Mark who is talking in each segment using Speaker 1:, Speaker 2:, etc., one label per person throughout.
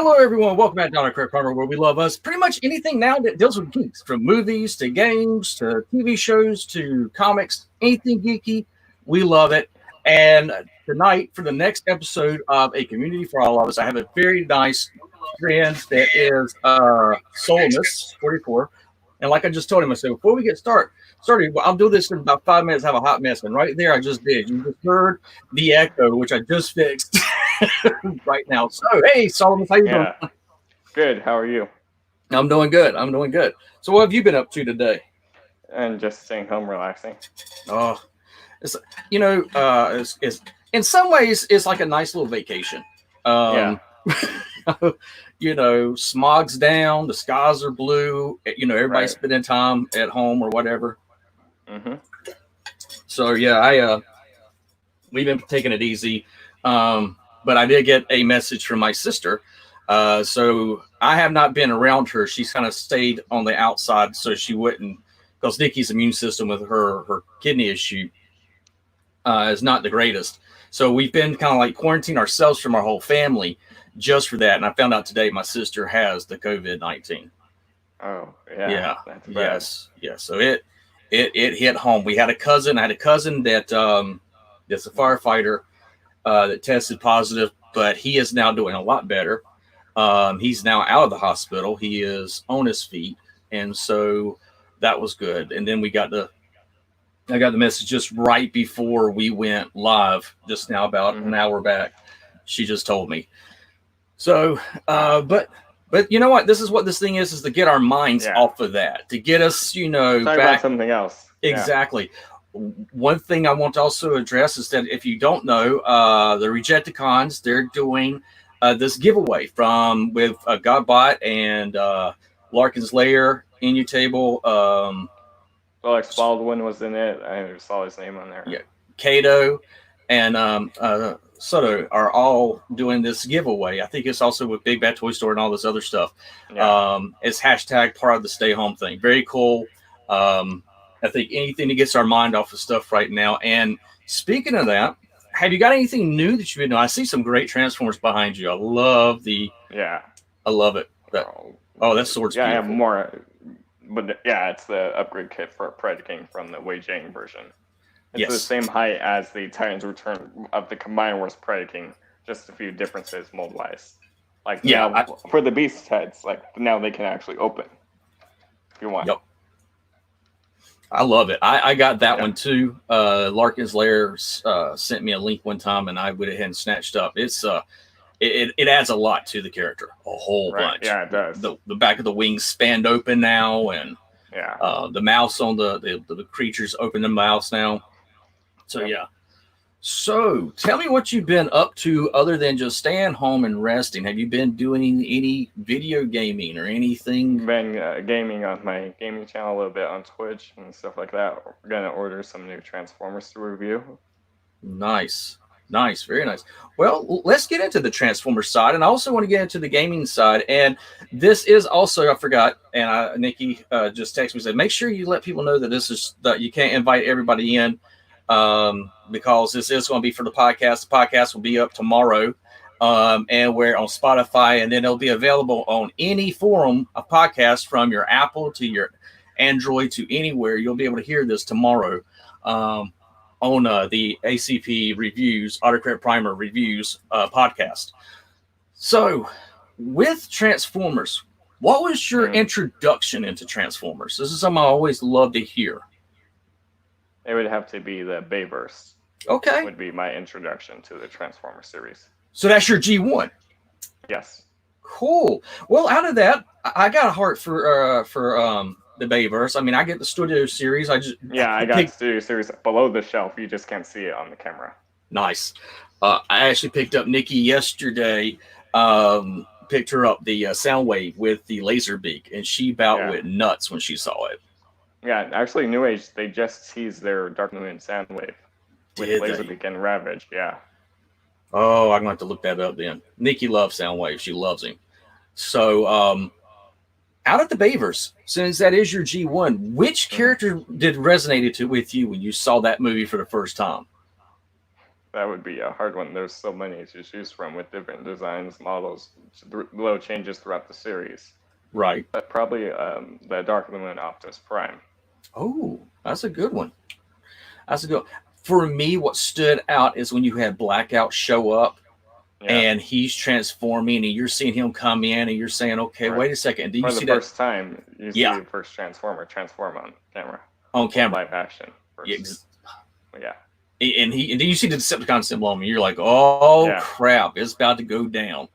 Speaker 1: Hello, everyone. Welcome back to Craig Farmer, where we love us. Pretty much anything now that deals with geeks, from movies to games to TV shows to comics, anything geeky, we love it. And tonight, for the next episode of A Community for All of Us, I have a very nice friend that is Solimist44. And like I just told him, I said, before we get started, well, I'll do this in about 5 minutes, have a hot mess. And right there, I just did. You just heard the echo, which I just fixed. Right now. So, hey, Solomon, how you doing?
Speaker 2: Good. How are you?
Speaker 1: I'm doing good. So, what have you been up to today?
Speaker 2: And just staying home, relaxing.
Speaker 1: Oh, it's it's in some ways it's like a nice little vacation. Smog's down, the skies are blue. Everybody's spending time at home or whatever.
Speaker 2: Mm-hmm.
Speaker 1: So yeah, we've been taking it easy. But I did get a message from my sister. So I have not been around her. She's kind of stayed on the outside so she wouldn't, because Nikki's immune system with her kidney issue is not the greatest. So we've been kind of like quarantining ourselves from our whole family just for that. And I found out today my sister has the COVID-19.
Speaker 2: Oh, yeah.
Speaker 1: That's bad. Yes. So it hit home. I had a cousin that that's a firefighter. That tested positive, but he is now doing a lot better. He's now out of the hospital. He is on his feet, and so that was good. And then I got the message just right before we went live, just now about an hour back. She just told me. So, but you know what? This is what this thing is to get our minds off of that, to get us,
Speaker 2: Talk
Speaker 1: back
Speaker 2: about something else.
Speaker 1: Exactly. Yeah. One thing I want to also address is that if you don't know, the Rejecticons, they're doing this giveaway with Godbot and Larkin's Lair, Inutable.
Speaker 2: Alex Baldwin was in it. I saw his name on there.
Speaker 1: Yeah, Cato and Soto are all doing this giveaway. I think it's also with Big Bad Toy Store and all this other stuff. Yeah. It's hashtag part of the stay home thing. Very cool. I think anything that gets our mind off of stuff right now. And speaking of that, have you got anything new that you've been doing? I see some great Transformers behind you. I love I love it. That sword's beautiful.
Speaker 2: I have more. But it's the upgrade kit for Predaking from the Wei Jing version. It's the same height as the Titan's Return of the Combined Wars Predaking, just a few differences mold-wise. For the beast heads, now they can actually open if you want.
Speaker 1: Yep. I love it. I got that one too. Larkin's Lair sent me a link one time, and I went ahead and snatched up. It's it adds a lot to the character, a whole bunch.
Speaker 2: Yeah, it does.
Speaker 1: The back of the wings spanned open now, and the mouse on the creatures open the mouse now. So So tell me what you've been up to other than just staying home and resting. Have you been doing any video gaming or anything?
Speaker 2: Been gaming on my gaming channel a little bit on Twitch and stuff like that. We're going to order some new Transformers to review.
Speaker 1: Nice. Very nice. Well, let's get into the Transformers side. And I also want to get into the gaming side. And this is also, I forgot, and Nikki just texted me and said, make sure you let people know that that you can't invite everybody in. Because this is going to be for the podcast. The podcast will be up tomorrow, and we're on Spotify, and then it'll be available on any forum of podcast, from your Apple to your Android to anywhere. You'll be able to hear this tomorrow on the ACP Reviews, Autocrat Primer Reviews podcast. So, with Transformers, what was your introduction into Transformers? This is something I always love to hear.
Speaker 2: It would have to be the Bayverse.
Speaker 1: Okay.
Speaker 2: Would be my introduction to the Transformers series.
Speaker 1: So that's your G1?
Speaker 2: Yes.
Speaker 1: Cool. Well, out of that, I got a heart for the Bayverse. I mean, I get the Studio Series. I
Speaker 2: got the Studio Series below the shelf. You just can't see it on the camera.
Speaker 1: Nice. I actually picked up Nikki yesterday. Picked her up the Soundwave with the Laserbeak, and she went nuts when she saw it.
Speaker 2: Yeah, actually, New Age, they just teased their Dark Moon Soundwave with Laserbeak and Ravage,
Speaker 1: Oh, I'm going to have to look that up then. Nikki loves Soundwave. She loves him. So, out of the Bayverse, since that is your G1, which character did resonate with you when you saw that movie for the first time?
Speaker 2: That would be a hard one. There's so many to choose from with different designs, models, little changes throughout the series.
Speaker 1: Right.
Speaker 2: But probably the Dark of the Moon Optimus Prime.
Speaker 1: Oh, that's a good one. That's a good. For me, what stood out is when you had Blackout show up
Speaker 2: Yeah,
Speaker 1: and he's transforming, and you're seeing him come in, and you're saying, "Okay,
Speaker 2: right.
Speaker 1: wait a second. Do you
Speaker 2: For the
Speaker 1: see that?"
Speaker 2: first time, you
Speaker 1: Yeah,
Speaker 2: see the first Transformer transform on camera,
Speaker 1: on
Speaker 2: well,
Speaker 1: camera.
Speaker 2: live action
Speaker 1: Yeah,
Speaker 2: first. Yeah,
Speaker 1: and then you see the Decepticon symbol on him, and you're like, "Oh
Speaker 2: yeah,
Speaker 1: crap, it's about to go down."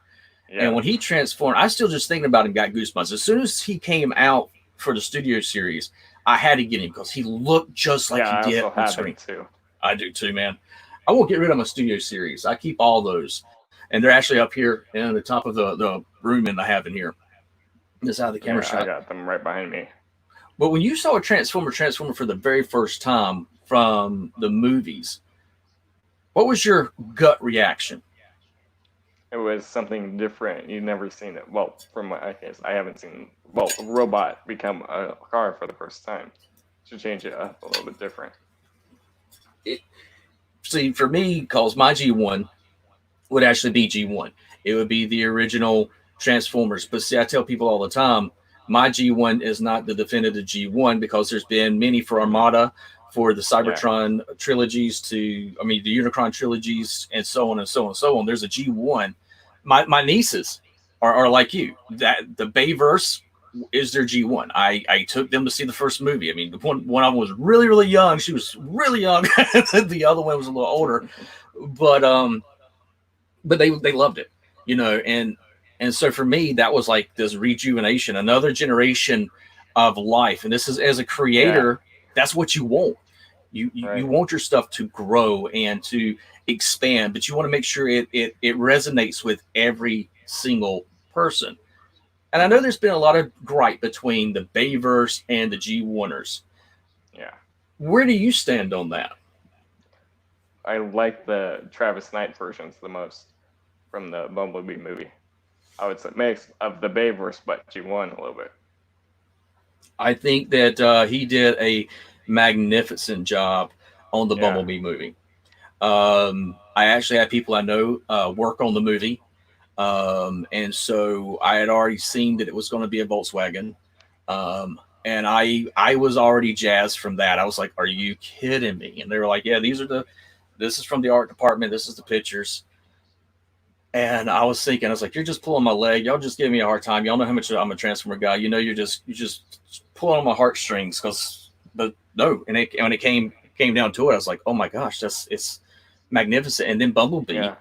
Speaker 1: And
Speaker 2: yeah,
Speaker 1: when he transformed, I still just thinking about him got goosebumps. As soon as he came out for the studio series, I had to get him because he looked just like
Speaker 2: yeah.
Speaker 1: he
Speaker 2: I
Speaker 1: did
Speaker 2: also
Speaker 1: on
Speaker 2: have him
Speaker 1: screen.
Speaker 2: too.
Speaker 1: I do too, man. I won't get rid of my studio series. I keep all those, and they're actually up here in the top of the room in I have in here. This out of the camera
Speaker 2: Yeah, I
Speaker 1: shot.
Speaker 2: got them right behind me.
Speaker 1: But when you saw a Transformer for the very first time from the movies, what was your gut reaction?
Speaker 2: It was something different. You'd never seen it. Well, from my case, I haven't seen a robot become a car for the first time. To change it up a little bit different.
Speaker 1: It, see, for me, because my G1 would actually be G1. It would be the original Transformers. But see, I tell people all the time, my G1 is not the definitive G1 because there's been many for
Speaker 2: Hmm.
Speaker 1: Armada, for the
Speaker 2: Yeah,
Speaker 1: Cybertron trilogies I mean, the Unicron trilogies, and so on and so on and so on. There's a G1. My nieces are like you. That the Bayverse is their G1. I took them to see the first movie. I mean, the one of them was really, really young. She was really young. The other one was a little older. But they loved it, and so for me that was like this rejuvenation, another generation of life, and this is as a
Speaker 2: yeah,
Speaker 1: creator, that's what you want. You
Speaker 2: right.
Speaker 1: want your stuff to grow and to expand, but you want to make sure it resonates with every single person. And I know there's been a lot of gripe between the Bayverse and the G1ers.
Speaker 2: Yeah,
Speaker 1: Where do you stand on that?
Speaker 2: I like the Travis Knight versions the most from the Bumblebee movie. I would say mix of the Bayverse, but G1 a little bit.
Speaker 1: I think that he did a magnificent job on the
Speaker 2: Yeah,
Speaker 1: Bumblebee movie. I actually had people I know work on the movie, and so I had already seen that it was going to be a Volkswagen, and I was already jazzed from that. I was like, "Are you kidding me?" And they were like, "Yeah, this is from the art department. This is the pictures." And I was thinking, I was like, "You're just pulling my leg. Y'all just give me a hard time. Y'all know how much I'm a Transformer guy. You know, you just pulling on my heartstrings." Because, but no, and when it came down to it, I was like, "Oh my gosh, it's magnificent." And then Bumblebee
Speaker 2: yeah,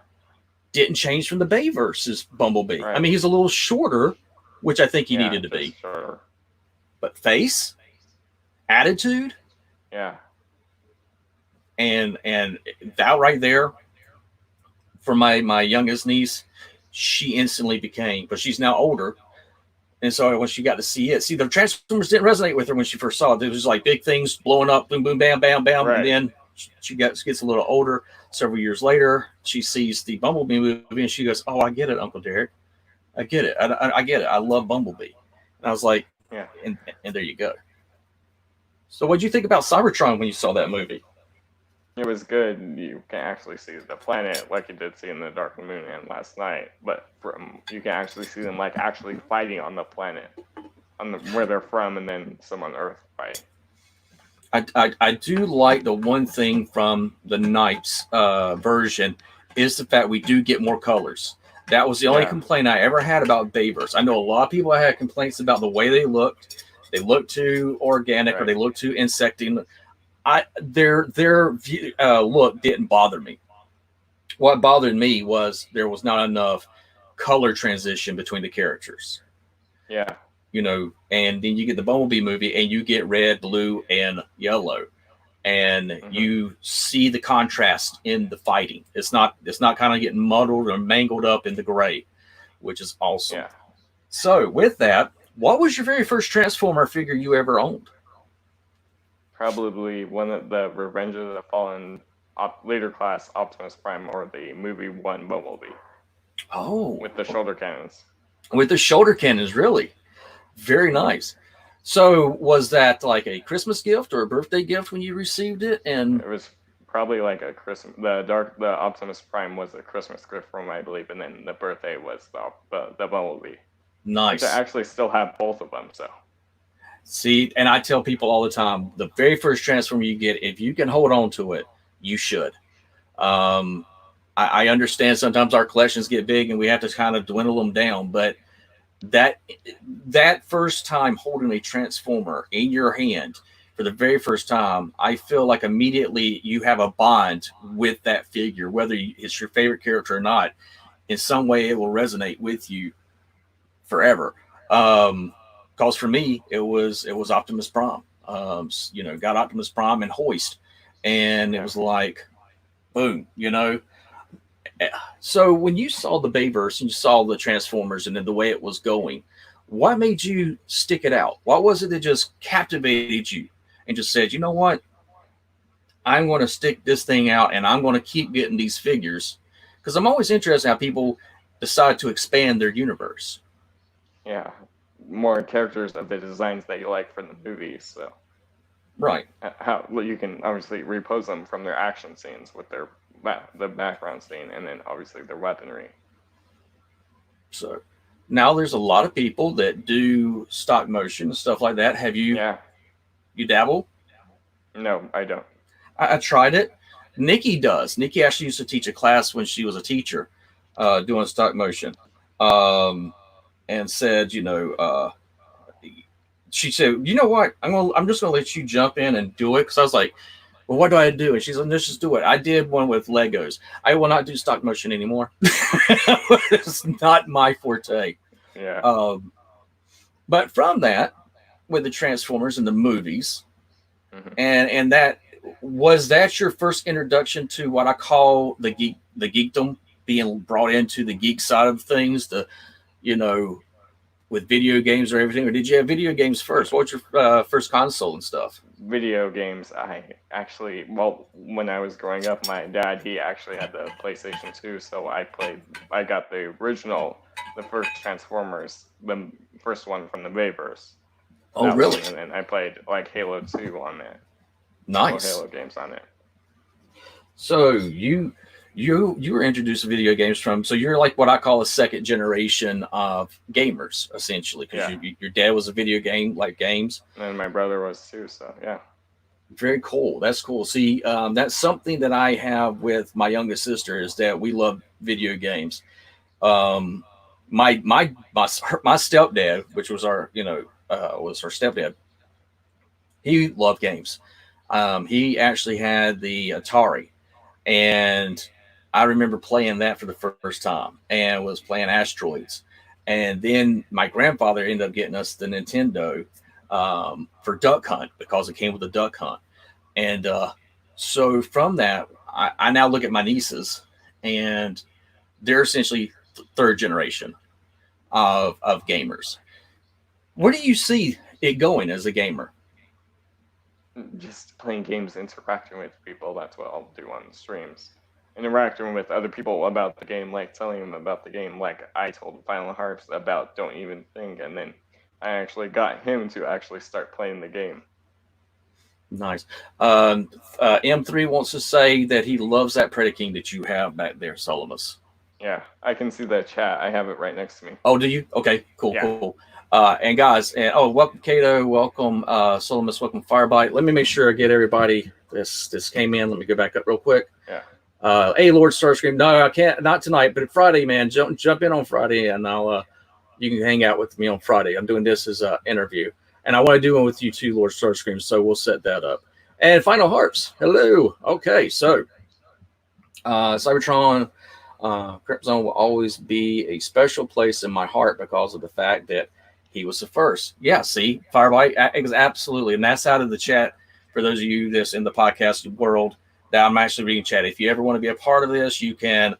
Speaker 1: didn't change from the Bay versus Bumblebee. I
Speaker 2: right.
Speaker 1: mean, he's a little shorter, which I think he
Speaker 2: Yeah,
Speaker 1: needed to
Speaker 2: just
Speaker 1: be,
Speaker 2: shorter.
Speaker 1: but face, attitude,
Speaker 2: Yeah,
Speaker 1: and that right there for my youngest niece, she instantly became, but she's now older. And so when she got to see it, see the Transformers didn't resonate with her when she first saw it. It was like big things blowing up, boom, boom, bam, bam, bam. And
Speaker 2: right.
Speaker 1: then she gets a little older. Several years later, she sees the Bumblebee movie and she goes, "Oh, I get it, Uncle Derek. I get it. I get it. I love Bumblebee." And I was like,
Speaker 2: Yeah,
Speaker 1: and there you go. So what did you think about Cybertron when you saw that movie?
Speaker 2: it was good. You can actually see the planet like you did see in the Dark Moon and last night, but from you can actually see them like actually fighting on the planet, on the where they're from, and then some on Earth fight.
Speaker 1: I do like the one thing from the Knights version is the fact we do get more colors. That was the only
Speaker 2: Yeah,
Speaker 1: complaint I ever had about Bayverse. I know a lot of people had complaints about the way they looked. They looked too organic or
Speaker 2: right.
Speaker 1: they looked too insecting. Their look didn't bother me. What bothered me was there was not enough color transition between the characters.
Speaker 2: Yeah,
Speaker 1: And then you get the Bumblebee movie and you get red, blue, and yellow, and
Speaker 2: hmm,
Speaker 1: you see the contrast in the fighting. It's not kind of getting muddled or mangled up in the gray, which is awesome.
Speaker 2: yeah.
Speaker 1: So with that, what was your very first Transformer figure you ever owned?
Speaker 2: Probably one of the Revenge of the Fallen later class Optimus Prime or the movie one Bumblebee
Speaker 1: Oh,
Speaker 2: with the shoulder cannons.
Speaker 1: with the shoulder cannons, really very nice. So was that like a Christmas gift or a birthday gift when you received it? And
Speaker 2: It was probably like a Christmas. The Optimus Prime was a Christmas gift from, I believe, and then the birthday was the Bumblebee, which I
Speaker 1: Nice.
Speaker 2: actually still have both of them. So
Speaker 1: See, and I tell people all the time, the very first transformer you get, if you can hold on to it, you should. Um, I understand sometimes our collections get big and we have to kind of dwindle them down, but that that first time holding a transformer in your hand for the very first time, I feel like immediately you have a bond with that figure, whether it's your favorite character or not. In some way, it will resonate with you forever. Because for me, it was Optimus Prime. Got Optimus Prime and Hoist, and it
Speaker 2: yeah.
Speaker 1: was like, boom. So when you saw the Bayverse and you saw the Transformers and then the way it was going, what made you stick it out? What was it that just captivated you and just said, you know what, I'm going to stick this thing out and I'm going to keep getting these figures? Because I'm always interested in how people decide to expand their universe.
Speaker 2: Yeah, more characters of the designs that you like from the movies. So
Speaker 1: Right.
Speaker 2: how well, you can obviously repose them from their action scenes with the background scene, and then obviously their weaponry.
Speaker 1: So now there's a lot of people that do stop motion and stuff like that. Have you
Speaker 2: Yeah,
Speaker 1: you dabble?
Speaker 2: no, I don't.
Speaker 1: I tried it. Nikki does. Nikki actually used to teach a class when she was a teacher, doing stop motion, um, and said, she said, you know what, I'm just gonna let you jump in and do it because I was like, well, what do I do? And she's like, let's just do it. I did one with Legos. I will not do stop motion anymore. It's not my forte.
Speaker 2: Yeah.
Speaker 1: Um, but from that, with the Transformers and the movies,
Speaker 2: Hmm.
Speaker 1: and that was that your first introduction to what I call the geekdom, being brought into the geek side of things, you know with video games or everything, or did you have video games first? What was your first console and stuff?
Speaker 2: Video games, I actually, well, when I was growing up, my dad, he actually had the PlayStation 2, so I got the first Transformers, the first one from the Bayverse,
Speaker 1: Oh,
Speaker 2: that
Speaker 1: really?
Speaker 2: one, and then I played like Halo 2 on it, a couple of
Speaker 1: Nice.
Speaker 2: Halo games on it.
Speaker 1: So you were introduced to video games from, so you're like what I call a second generation of gamers essentially, because
Speaker 2: Yeah,
Speaker 1: your dad was a video game like games.
Speaker 2: and my brother was too, so yeah.
Speaker 1: Very cool. That's cool. See, that's something that I have with my youngest sister, is that we love video games. Um, my stepdad, which was was her stepdad, he loved games. He actually had the Atari, and I remember playing that for the first time and was playing Asteroids. And then my grandfather ended up getting us the Nintendo, for Duck Hunt, because it came with a Duck Hunt. And so from that, I now look at my nieces, and they're essentially third generation of gamers. Where do you see it going as a gamer?
Speaker 2: Just playing games, interacting with people, that's what I'll do on streams. Interacting with other people about the game, like telling them about the game, like I told Final Harps about Don't Even Think, and then I actually got him to actually start playing the game.
Speaker 1: Nice. M3 wants to say that he loves that Predaking that you have back there, Solimus.
Speaker 2: Yeah, I can see the chat. I have it right next to me.
Speaker 1: Oh, do you? Okay, cool,
Speaker 2: Yeah.
Speaker 1: cool. And guys, and welcome Kato, welcome Solimus, welcome Firebite. Let me make sure I get everybody. This came in. Let me go back up real quick.
Speaker 2: Yeah.
Speaker 1: Hey, Lord Starscream. No, I can't. Not tonight, but Friday, man. Jump in on Friday, and I'll you can hang out with me on Friday. I'm doing this as an interview, and I want to do one with you too, Lord Starscream. So we'll set that up. And Final Harps. Hello. Okay, so Cybertron. Crypt Zone will always be a special place in my heart because of the fact that he was the first. Yeah, see, Firebite, absolutely. And that's out of the chat for those of you that's in the podcast world that I'm actually reading chat. If you ever want to be a part of this, you can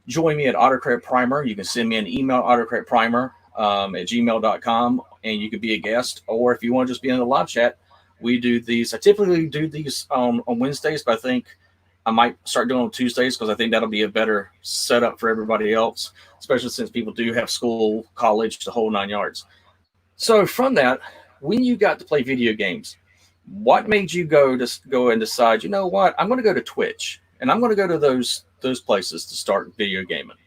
Speaker 1: join me at Autocrat Primer. You can send me an email, autocratprimer at gmail.com, and you could be a guest. Or if you want to just be in the live chat, we do these. I typically do these on Wednesdays, but I think I might start doing on Tuesdays because I think that'll be a better setup for everybody else, especially since people do have school, college, the whole 9 yards. So from that, when you got to play video games, What made you go and decide? You know what? I'm going to go to Twitch, and I'm going to go to those places to start video gaming.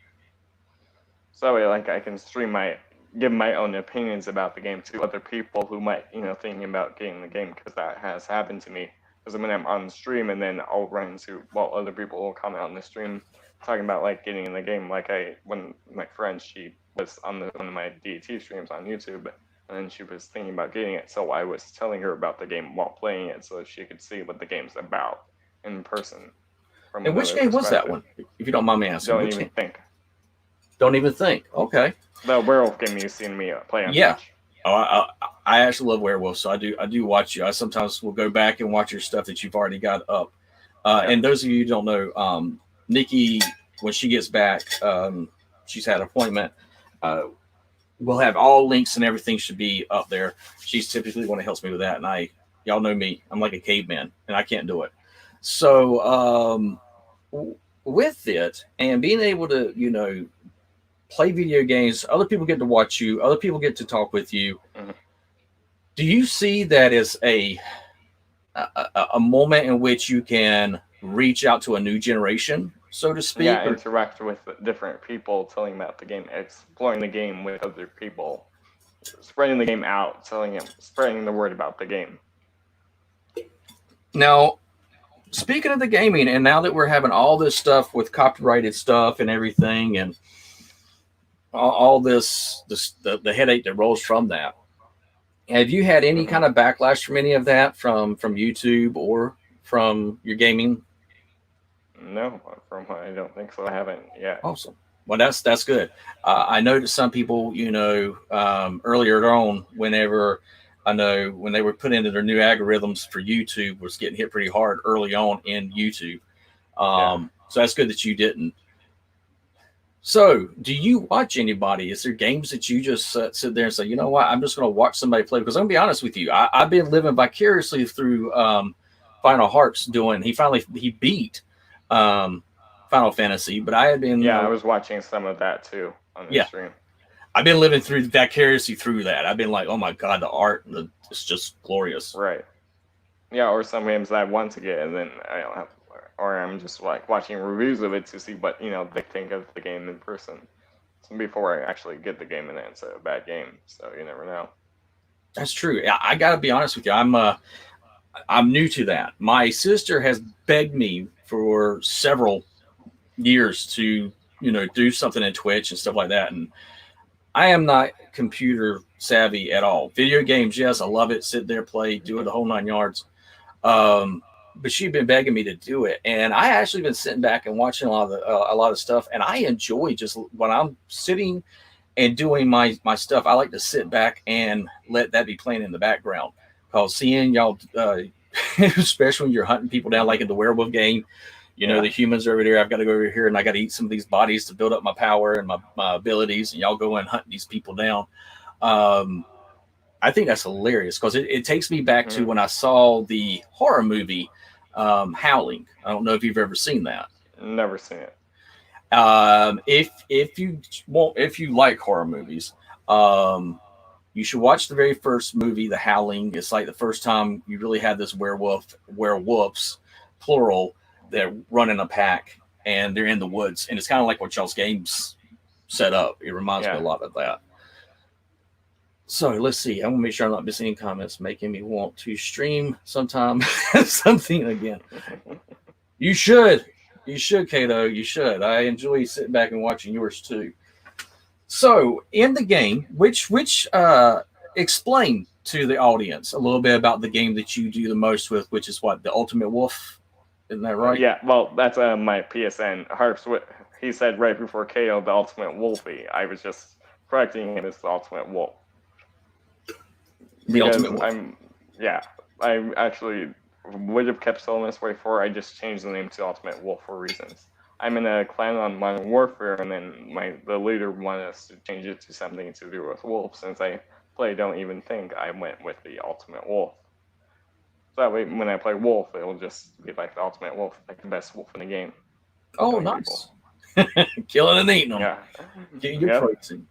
Speaker 2: So like I can give my own opinions about the game to other people who might thinking about getting the game, because that has happened to me. Because when I'm on the stream and then I'll run into other people will comment on the stream talking about like getting in the game. Like when my friend, she was on one of my DT streams on YouTube, and then she was thinking about getting it, so I was telling her about the game while playing it so she could see what the game's about in person from
Speaker 1: And which
Speaker 2: another
Speaker 1: game was that
Speaker 2: perspective.
Speaker 1: one, if you don't mind me asking?
Speaker 2: Don't
Speaker 1: Which
Speaker 2: even
Speaker 1: game?
Speaker 2: think.
Speaker 1: Don't even think. Okay.
Speaker 2: The werewolf game you've seen me play on
Speaker 1: Yeah.
Speaker 2: Twitch.
Speaker 1: Oh, I actually love werewolves, so I do watch you. I sometimes will go back and watch your stuff that you've already got up.
Speaker 2: Yeah.
Speaker 1: And those of you who don't know, Nikki, when she gets back, she's had an appointment. We'll have all links and everything should be up there. She's typically the one that helps me with that, and y'all know me, I'm like a caveman, and I can't do it. So with it and being able to, play video games, other people get to watch you, other people get to talk with you.
Speaker 2: Mm-hmm.
Speaker 1: Do you see that as a moment in which you can reach out to a new generation, so to speak?
Speaker 2: Yeah, interact with different people, telling about the game, exploring the game with other people, spreading the game out, spreading the word about the game.
Speaker 1: Now, speaking of the gaming, and now that we're having all this stuff with copyrighted stuff and everything, and all this the headache that rolls from that, have you had any kind of backlash from any of that from YouTube or from your gaming?
Speaker 2: No, I don't think so. I haven't yet.
Speaker 1: Awesome. Well, that's good. I know that some people, earlier on, whenever I know when they were put into their new algorithms for YouTube, was getting hit pretty hard early on in YouTube. So that's good that you didn't. So, do you watch anybody? Is there games that you just sit there and say, you know what, I'm just going to watch somebody play? Because I'm going to be honest with you, I've been living vicariously through Final Hearts. He beat Final Fantasy, but I had been.
Speaker 2: Yeah, I was watching some of that too on the stream.
Speaker 1: I've been living vicariously through that. I've been like, oh my god, the art, it's just glorious.
Speaker 2: Right. Yeah, or some games I want to get, and then I don't have. Or I'm just like watching reviews of it to see what they think of the game in person, so before I actually get the game, and then it's a bad game. So you never know.
Speaker 1: That's true. I got to be honest with you. I'm new to that. My sister has begged me for several years to do something in Twitch and stuff like that, and I am not computer savvy at all. Video games, yes, I love it. Sit there, play, do it the whole 9 yards. But she'd been begging me to do it, and I actually been sitting back and watching a lot of stuff, and I enjoy just when I'm sitting and doing my stuff. I like to sit back and let that be playing in the background, because seeing y'all, especially when you're hunting people down, like in the werewolf game, the humans are over there. I've got to go over here, and I got to eat some of these bodies to build up my power and my abilities, and y'all go and hunt these people down. I think that's hilarious because it takes me back to when I saw the horror movie Howling. I don't know if you've ever seen that.
Speaker 2: Never seen it.
Speaker 1: If you like horror movies, you should watch the very first movie, The Howling. It's like the first time you really had this werewolves, plural, that run in a pack and they're in the woods, and it's kind of like what y'all's games set up. It reminds me a lot of that. So let's see. I want to make sure I'm not missing any comments making me want to stream sometime something again. You should, Kato. You should. I enjoy sitting back and watching yours too. So in the game, which explain to the audience a little bit about the game that you do the most with, which is what, the Ultimate Wolf. Isn't that right?
Speaker 2: Yeah. Well, that's my PSN. Harps. He said right before KO, the Ultimate Wolfie. I was just correcting him as the Ultimate Wolf.
Speaker 1: The Ultimate Wolf.
Speaker 2: I actually would have kept Solimist44. I just changed the name to Ultimate Wolf for reasons. I'm in a clan on Modern Warfare, and then the leader wanted us to change it to something to do with wolves. Since I play Don't Even Think, I went with the Ultimate Wolf. So that way, when I play Wolf, it'll just be like the Ultimate Wolf, like the best wolf in the game.
Speaker 1: Oh, nice. Killing and eating them.
Speaker 2: Yeah.
Speaker 1: You're crazy.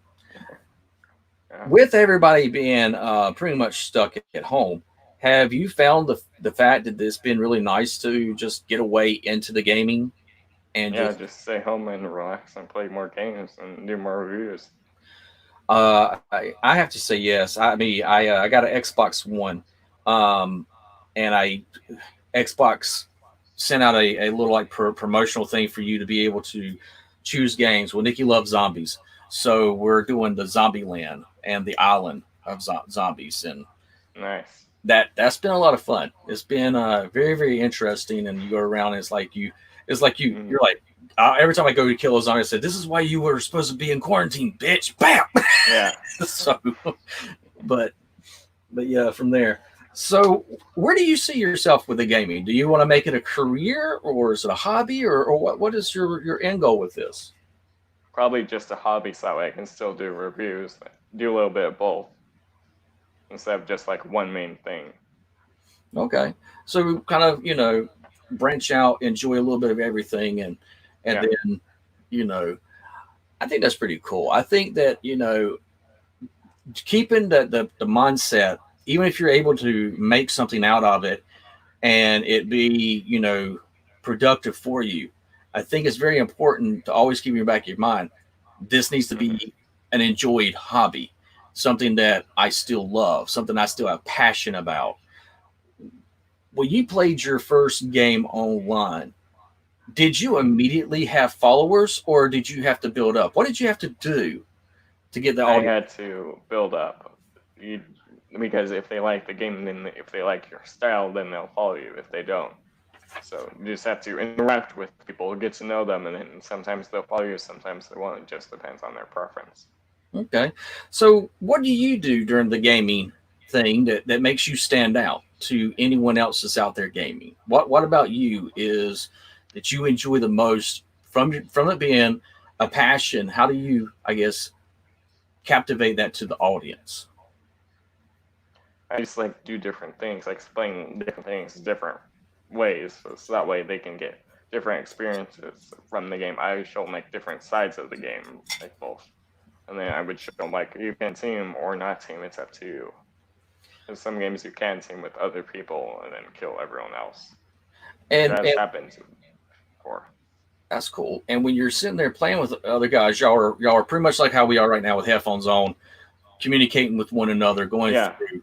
Speaker 1: With everybody being pretty much stuck at home, Have you found the fact that it's been really nice to just get away into the gaming and
Speaker 2: Yeah,
Speaker 1: just
Speaker 2: just stay home and relax and play more games and do more reviews.
Speaker 1: I have to say yes. I got an Xbox One, um, and I Xbox sent out a little like promotional thing for you to be able to choose games. Well, Nikki loves zombies, so we're doing the Zombie Land and the Island of zombies, and
Speaker 2: Nice.
Speaker 1: that's been a lot of fun. It's been very interesting, and you go around. And it's like
Speaker 2: Mm.
Speaker 1: you're like every time I go to kill a zombie, I said, "This is why you were supposed to be in quarantine, bitch!" Bam.
Speaker 2: Yeah.
Speaker 1: So, but yeah, from there. So, where do you see yourself with the gaming? Do you want to make it a career, or is it a hobby, or what is your end goal with this?
Speaker 2: Probably just a hobby so that way I can still do reviews, do a little bit of both instead of just like one main thing.
Speaker 1: Okay, so kind of branch out, enjoy a little bit of everything, and
Speaker 2: Yeah.
Speaker 1: then you know I think that's pretty cool. I think that keeping the mindset, even if you're able to make something out of it and it be productive for you, I think it's very important to always keep in the back of your mind, this needs to
Speaker 2: Hmm.
Speaker 1: be an enjoyed hobby, something that I still love, something I still have passion about. When you played your first game online, did you
Speaker 2: Hmm.
Speaker 1: immediately have followers, or did you have to build up? What did you have to do to get the
Speaker 2: I
Speaker 1: audience?
Speaker 2: had to build up. You, because if they like the game, then if they like your style, then they'll follow you. If they don't, so you just have to interact with people, get to know them, and then sometimes they'll follow you, sometimes they won't. It just depends on their preference.
Speaker 1: Okay. So, what do you do during the gaming thing that makes you stand out to anyone else that's out there gaming? What about you is that you enjoy the most from it being a passion? How do you, I guess, captivate that to the audience?
Speaker 2: I just like do different things, like explain different things different ways, so that way they can get different experiences from the game. I show them like different sides of the game, like both, and then I would show them like you can team or not team. It's up to you. In some games you can team with other people and then kill everyone else, which has
Speaker 1: And
Speaker 2: happened before.
Speaker 1: that's cool. And when you're sitting there playing with other guys, y'all are pretty much like how we are right now with headphones on, communicating with one another, going
Speaker 2: Yeah.
Speaker 1: through.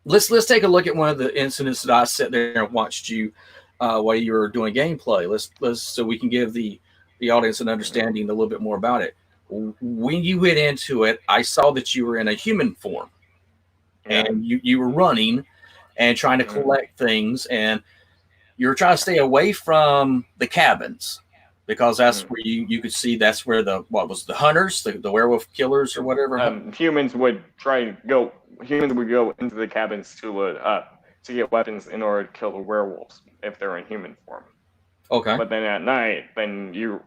Speaker 1: Let's take a look at one of the incidents that I sat there and watched you while you were doing gameplay. Let's so we can give the audience an
Speaker 2: Hmm.
Speaker 1: understanding a little bit more about it. When you went into it, I saw that you were in a human form
Speaker 2: Yeah.
Speaker 1: and you were running and trying to
Speaker 2: Hmm.
Speaker 1: collect things, and you were trying to stay away from the cabins because that's
Speaker 2: Hmm.
Speaker 1: where you could see that's where the what was the hunters, the werewolf killers or whatever.
Speaker 2: Humans would try to go. Humans would go into the cabins to load up to get weapons in order to kill the werewolves if they're in human form.
Speaker 1: Okay.
Speaker 2: But then at night, then you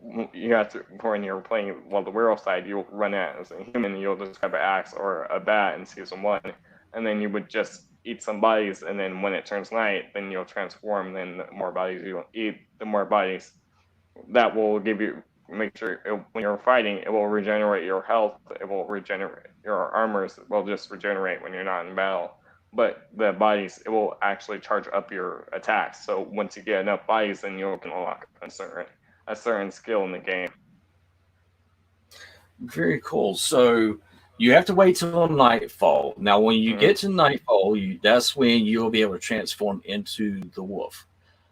Speaker 2: have to when you're playing the werewolf side, you'll run out as a human. You'll just grab an axe or a bat in season one, and then you would just eat some bodies. And then when it turns night, then you'll transform. Then the more bodies you eat, the more bodies that will give you make sure when you're fighting, it will regenerate your health. It will regenerate your armors. Will just regenerate when you're not in battle. But the bodies, it will actually charge up your attacks. So once you get enough bodies, then you can unlock a certain skill in the game.
Speaker 1: Very cool. So you have to wait till nightfall. Now, when you get
Speaker 2: Mm-hmm.
Speaker 1: to nightfall, that's when you'll be able to transform into the wolf.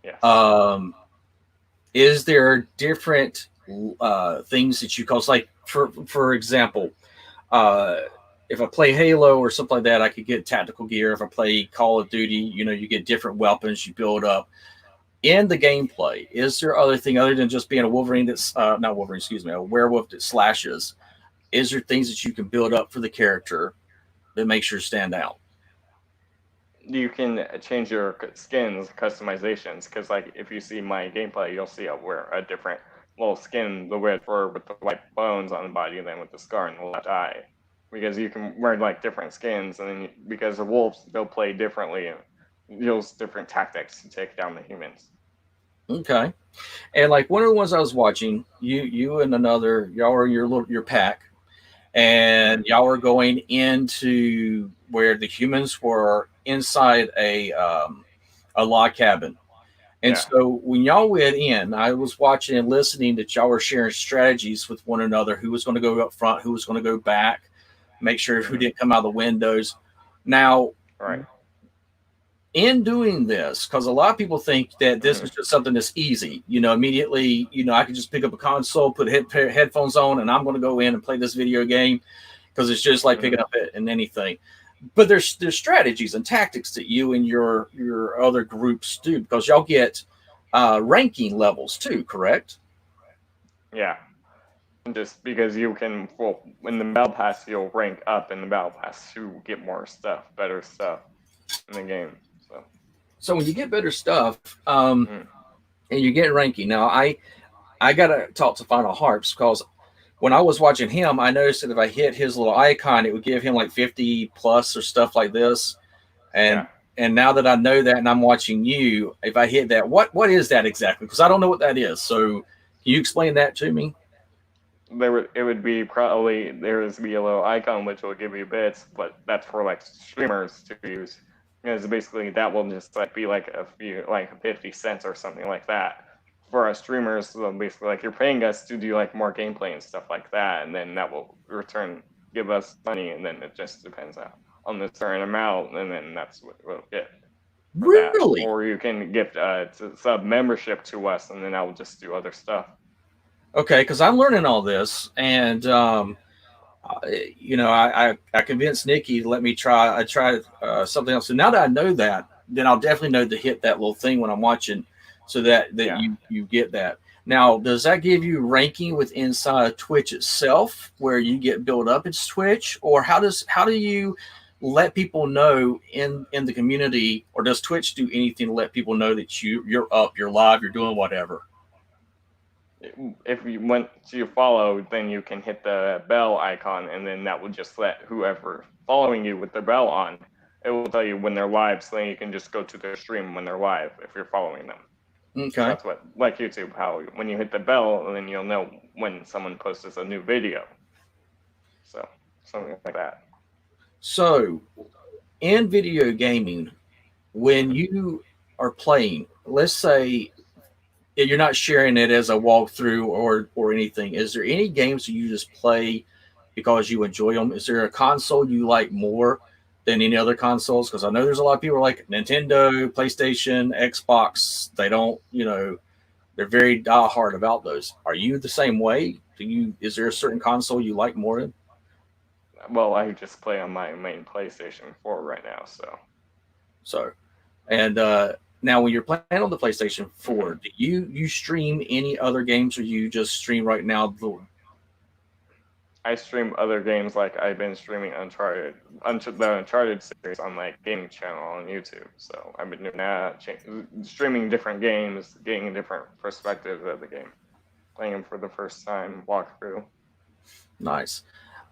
Speaker 2: Yes.
Speaker 1: Um, is there different things that you cause? Like for example, uh, if I play Halo or something like that, I could get tactical gear. If I play Call of Duty, you get different weapons. You build up in the gameplay. Is there other thing other than just being a Wolverine that's not Wolverine? Excuse me, a werewolf that slashes? Is there things that you can build up for the character that makes you stand out?
Speaker 2: You can change your skins customizations because like if you see my gameplay you'll see I wear a different little skin, the red fur with the white bones on the body and then with the scar in the left eye, because you can wear like different skins, and then because the wolves they'll play differently and use different tactics to take down the humans.
Speaker 1: Okay. And like one of the ones I was watching, you and another y'all are in your pack,
Speaker 2: Mm-hmm.
Speaker 1: and y'all are going into where the humans were inside a log cabin. And
Speaker 2: Yeah.
Speaker 1: so when y'all went in, I was watching and listening that y'all were sharing strategies with one another, who was going to go up front, who was going to go back, make sure who
Speaker 2: Hmm.
Speaker 1: didn't come out of the windows. Now,
Speaker 2: Right.
Speaker 1: in doing this, because a lot of people think that this
Speaker 2: Hmm.
Speaker 1: is just something that's easy, immediately, I can just pick up a console, put headphones on, and I'm going to go in and play this video game because it's just like
Speaker 2: Hmm.
Speaker 1: picking up it in anything. But there's strategies and tactics that you and your other groups do because y'all get ranking levels too, correct?
Speaker 2: Yeah. Just because you can, well, in the battle pass, you'll rank up in the battle pass to get more stuff, better stuff in the game. So,
Speaker 1: So when you get better stuff,
Speaker 2: mm,
Speaker 1: and you get ranking, now I gotta talk to Final Harps because when I was watching him, I noticed that if I hit his little icon, it would give him like 50 plus or stuff like this.
Speaker 2: yeah,
Speaker 1: And now that I know that and I'm watching you, if I hit that, what is that exactly? Because I don't know what that is. So can you explain that to me?
Speaker 2: it would be probably there would be a little icon which will give you bits, but that's for like streamers to use. Because basically that will just like be like a few like 50 cents or something like that for us streamers. So basically, like you're paying us to do like more gameplay and stuff like that, and then that will return give us money, and then it just depends on the certain amount, and then that's what we'll get for that.
Speaker 1: Really?
Speaker 2: Or you can gift sub membership to us, and then I will just do other stuff.
Speaker 1: Okay, because I'm learning all this, and I convinced Nikki to let me try. I tried something else. So now that I know that, then I'll definitely know to hit that little thing when I'm watching, so that
Speaker 2: Yeah.
Speaker 1: you get that. Now, does that give you ranking with inside Twitch itself, where you get built up as Twitch, or how do you let people know in the community, or does Twitch do anything to let people know that you're up, you're live, you're doing whatever?
Speaker 2: If you want to follow, then you can hit the bell icon, and then that will just let whoever following you with the bell on, it will tell you when they're live, so then you can just go to their stream when they're live if you're following them. So
Speaker 1: Okay.
Speaker 2: that's what, like YouTube, how when you hit the bell, then you'll know when someone posts a new video. So something like that.
Speaker 1: So in video gaming, when
Speaker 2: Hmm.
Speaker 1: you are playing, let's say you're not sharing it as a walkthrough or anything, is there any games that you just play because you enjoy them? Is there a console you like more than any other consoles? Because I know there's a lot of people like Nintendo, PlayStation, Xbox. They don't, they're very diehard about those. Are you the same way? Is there a certain console you like more in?
Speaker 2: Well, I just play on my main PlayStation 4 right now, so.
Speaker 1: So, and now when you're playing on the PlayStation 4,
Speaker 2: Hmm.
Speaker 1: do you stream any other games, or you just stream right now
Speaker 2: I stream other games, like I've been streaming the Uncharted series on my gaming channel on YouTube. So I've been doing that, streaming different games, getting a different perspective of the game, playing them for the first time, walkthrough.
Speaker 1: Nice.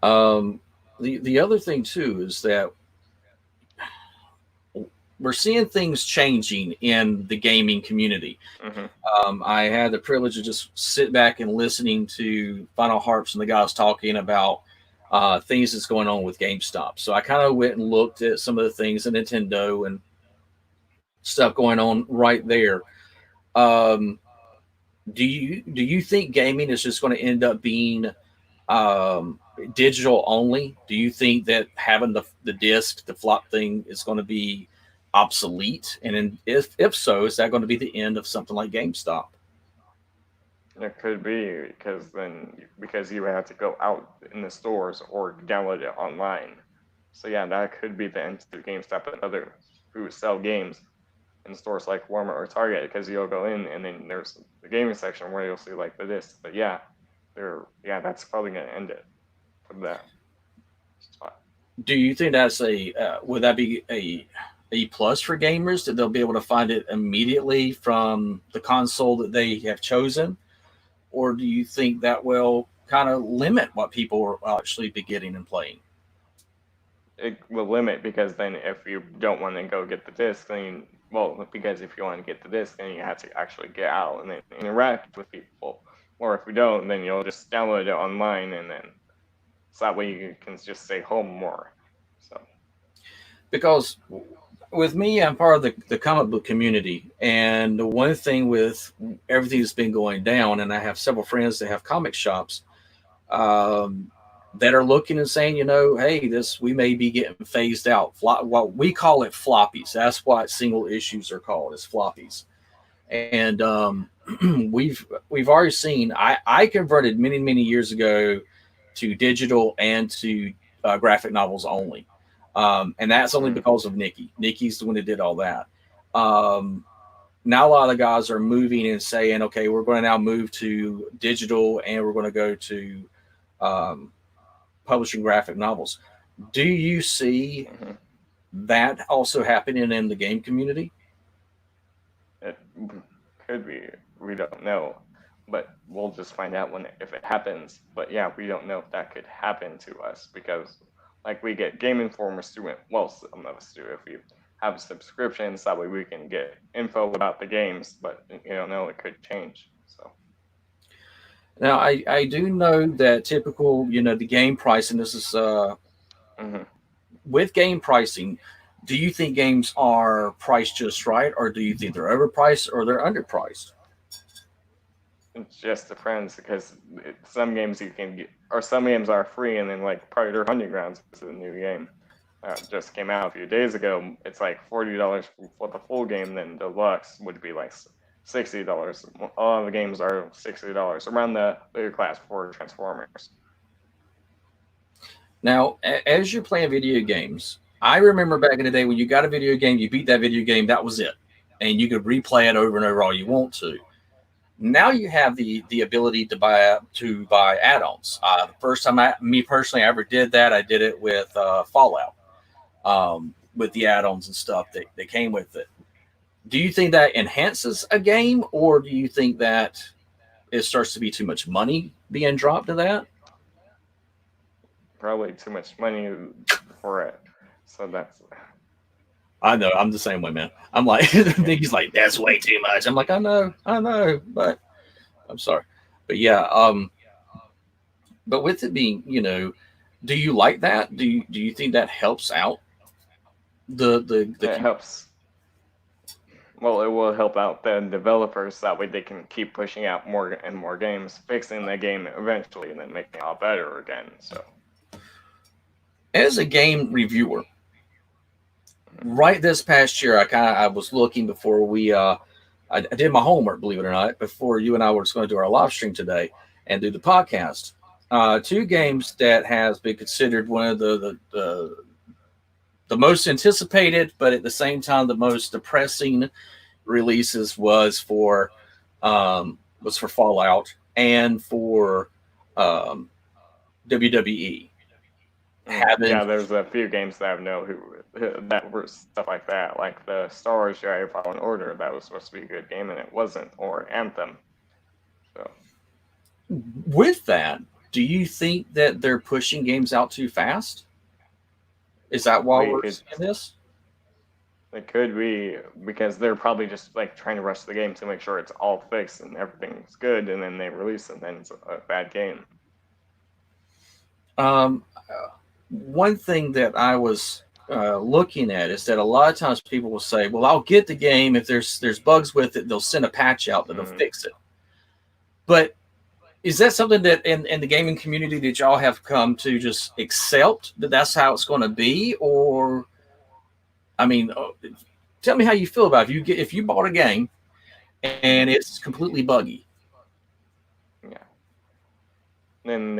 Speaker 1: Um, the other thing too is that we're seeing things changing in the gaming community.
Speaker 2: Hmm.
Speaker 1: I had the privilege of just sit back and listening to Final Harps and the guys talking about things that's going on with GameStop. So I kind of went and looked at some of the things in Nintendo and stuff going on right there. Um, do you think gaming is just going to end up being um, digital only? Do you think that having the disc, the flop thing, is going to be obsolete? And if so, is that going to be the end of something like GameStop?
Speaker 2: It could be because you have to go out in the stores or download it online. So yeah, that could be the end to GameStop and other who sell games in stores like Walmart or Target, because you'll go in and then there's the gaming section where you'll see like the discs. But that's probably gonna end it for that spot.
Speaker 1: Do you think that's a would that be a plus for gamers that they'll be able to find it immediately from the console that they have chosen, or do you think that will kind of limit what people will actually be getting and playing?
Speaker 2: It will limit, because then if you don't want to go get the disc, because if you want to get the disc, then you have to actually get out and then interact with people. Or if you don't, then you'll just download it online, and then so that way you can just stay home more. So
Speaker 1: Because with me, I'm part of the comic book community, and the one thing with everything that's been going down, and I have several friends that have comic shops, um, that are looking and saying, hey, this we may be getting phased out. Well, we call it floppies. That's what single issues are called, is floppies. And we've already seen. I converted many years ago to digital and to graphic novels only, and that's only
Speaker 2: Mm.
Speaker 1: because of Nikki. Nikki's the one that did all that. Um, Now a lot of the guys are moving and saying, okay, we're going to now move to digital and we're going to go to um, publishing graphic novels. Do you see
Speaker 2: Hmm.
Speaker 1: that also happening in the game community?
Speaker 2: It could be. We don't know, but we'll just find out when if it happens. But yeah, we don't know if that could happen to us because, like, we get Game Informer student. Well, some of us do if we have subscriptions. That way we can get info about the games. But you don't know; it could change. So.
Speaker 1: Now, I do know that typical, the game pricing, this is
Speaker 2: Hmm.
Speaker 1: with game pricing, do you think games are priced just right, or do you think they're overpriced or they're underpriced?
Speaker 2: It just depends because some games you can get, or some games are free, and then like Predator Underground is a new game just came out a few days ago. It's like $40 for the full game. Then deluxe would be like $60. A lot of the games are $60 around the bigger class for Transformers.
Speaker 1: Now, as you're playing video games, I remember back in the day when you got a video game, you beat that video game, that was it, and you could replay it over and over all you want to. Now you have the ability to buy add-ons. The first time me personally, I ever did that, I did it with Fallout, with the add-ons and stuff that came with it. Do you think that enhances a game, or do you think that it starts to be too much money being dropped to that?
Speaker 2: Probably too much money for it. So that's
Speaker 1: I know I'm the same way, man. I'm like,
Speaker 2: yeah.
Speaker 1: Nikki's like, that's way too much. I'm like, I know, but I'm sorry, but yeah. But with it being, do you like that? Do you think that helps out the
Speaker 2: It helps. Well, it will help out the developers. That way they can keep pushing out more and more games, fixing the game eventually, and then making it all better again. So.
Speaker 1: as a game reviewer? Right this past year, I was looking before I did my homework, believe it or not, before you and I were just going to do our live stream today and do the podcast. Two games that has been considered one of the most anticipated, but at the same time the most depressing releases was for Fallout and for um, WWE. Having
Speaker 2: Yeah, there's a few games that I know who that were stuff like that, like the Star Wars Jedi Fallen Order that was supposed to be a good game and it wasn't, or Anthem. So
Speaker 1: with that, do you think that they're pushing games out too fast? Is that why
Speaker 2: they
Speaker 1: we're
Speaker 2: could
Speaker 1: seeing this?
Speaker 2: it could be because they're probably just like trying to rush the game to make sure it's all fixed and everything's good, and then they release it, and then it's a bad game.
Speaker 1: One thing that I was looking at is that a lot of times people will say, "Well, I'll get the game if there's bugs with it. They'll send a patch out that'll
Speaker 2: Mm.
Speaker 1: fix it." But is that something that in the gaming community that y'all have come to just accept that that's how it's going to be, or I mean, tell me how you feel about it. If you bought a game and
Speaker 2: Mm-hmm.
Speaker 1: it's completely buggy.
Speaker 2: Yeah. Then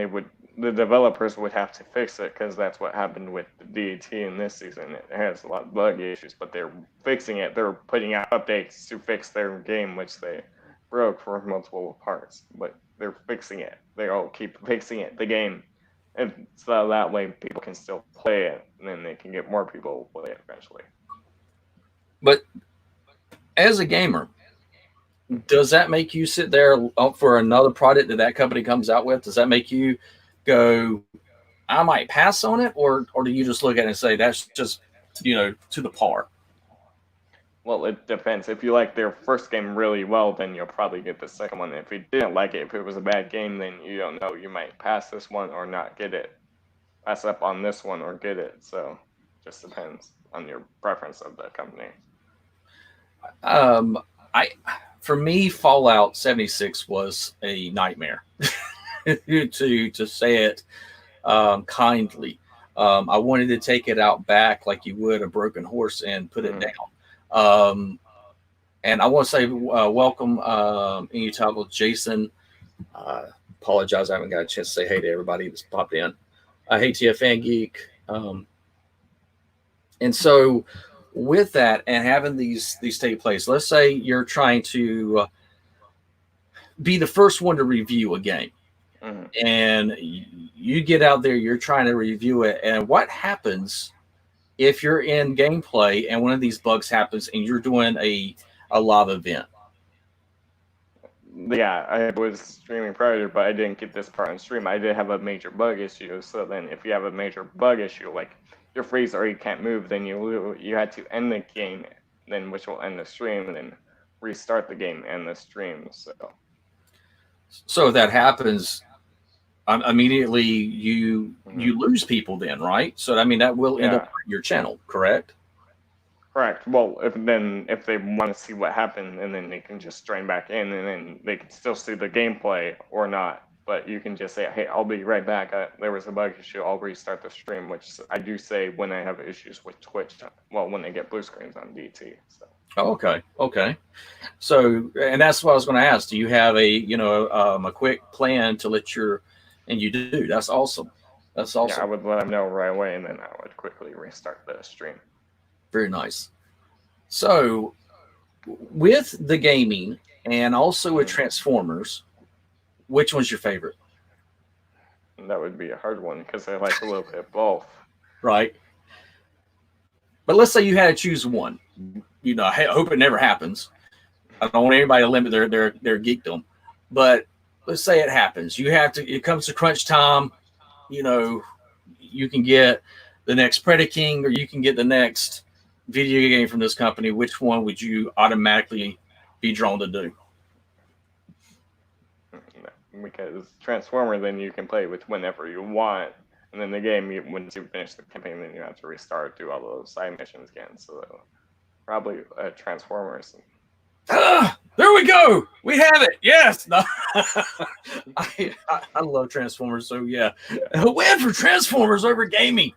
Speaker 2: the developers would have to fix it because that's what happened with the DT in this season. It has a lot of bug issues, but they're fixing it. They're putting out updates to fix their game, which they broke for multiple parts. But they're fixing it. They all keep fixing it, the game, and so that way people can still play it, and then they can get more people to play it eventually.
Speaker 1: But as a gamer, does that make you sit there up for another product that company comes out with? Does that make you go, I might pass on it, or do you just look at it and say that's just to the par?
Speaker 2: Well, it depends. If you like their first game really well, then you'll probably get the second one. If you didn't like it, if it was a bad game, then you don't know. You might pass this one or not get it. Pass up on this one or get it. So, just depends. on your preference of the company.
Speaker 1: Um, I for me, Fallout 76 was a nightmare to say it kindly. I wanted to take it out back like you would a broken horse and put it
Speaker 2: Mm.
Speaker 1: down. Um, and I want to say welcome, Inyutable Jason. Uh, Apologize, I haven't got a chance to say hey to everybody that's popped in. Hey, TFN Geek. And so, with that, and having these take place, let's say you're trying to be the first one to review a game,
Speaker 2: Mm.
Speaker 1: and you get out there, you're trying to review it, and what happens if you're in gameplay and one of these bugs happens and you're doing a live event?
Speaker 2: Yeah, I was streaming prior, but I didn't get this part on stream. I did have a major bug issue. So then, if you have a major bug issue, like your freeze or you can't move, then you had to end the game, then which will end the stream, and then restart the game and the stream. So
Speaker 1: So if that happens, immediately
Speaker 2: mhm.
Speaker 1: you lose people then, right? So I mean that will end up
Speaker 2: Yeah,
Speaker 1: hurting your channel, correct?
Speaker 2: correct. Well, if they want to see what happened, and then they can just strain back in, and then they can still see the gameplay or not. But you can just say, "Hey, I'll be right back. There was a bug issue. I'll restart the stream," which I do say when I have issues with Twitch. Well, when they get blue screens on DT. So
Speaker 1: Oh, okay, okay. So and that's what I was going to ask. Do you have a quick plan to let your and you do? That's awesome. That's awesome.
Speaker 2: yeah, I would let them know right away, and then I would quickly restart the stream.
Speaker 1: Very nice. So with the gaming and also with
Speaker 2: Mm.
Speaker 1: Transformers, which one's your favorite?
Speaker 2: And that would be a hard one because I like a little bit of both.
Speaker 1: Right. But let's say you had to choose one. I hope it never happens. I don't want anybody to limit their geekdom. But let's say it happens. You have to. It comes to crunch time. You know, you can get the next Predaking or you can get the next video game from this company. Which one would you automatically be drawn to do?
Speaker 2: Because Transformer, then you can play with whenever you want. And then the game, once you finish the campaign, then you have to restart, do all those side missions again. So probably Transformers.
Speaker 1: There we go. We have it. Yes. No. I love Transformers. So yeah, a win for Transformers over gaming.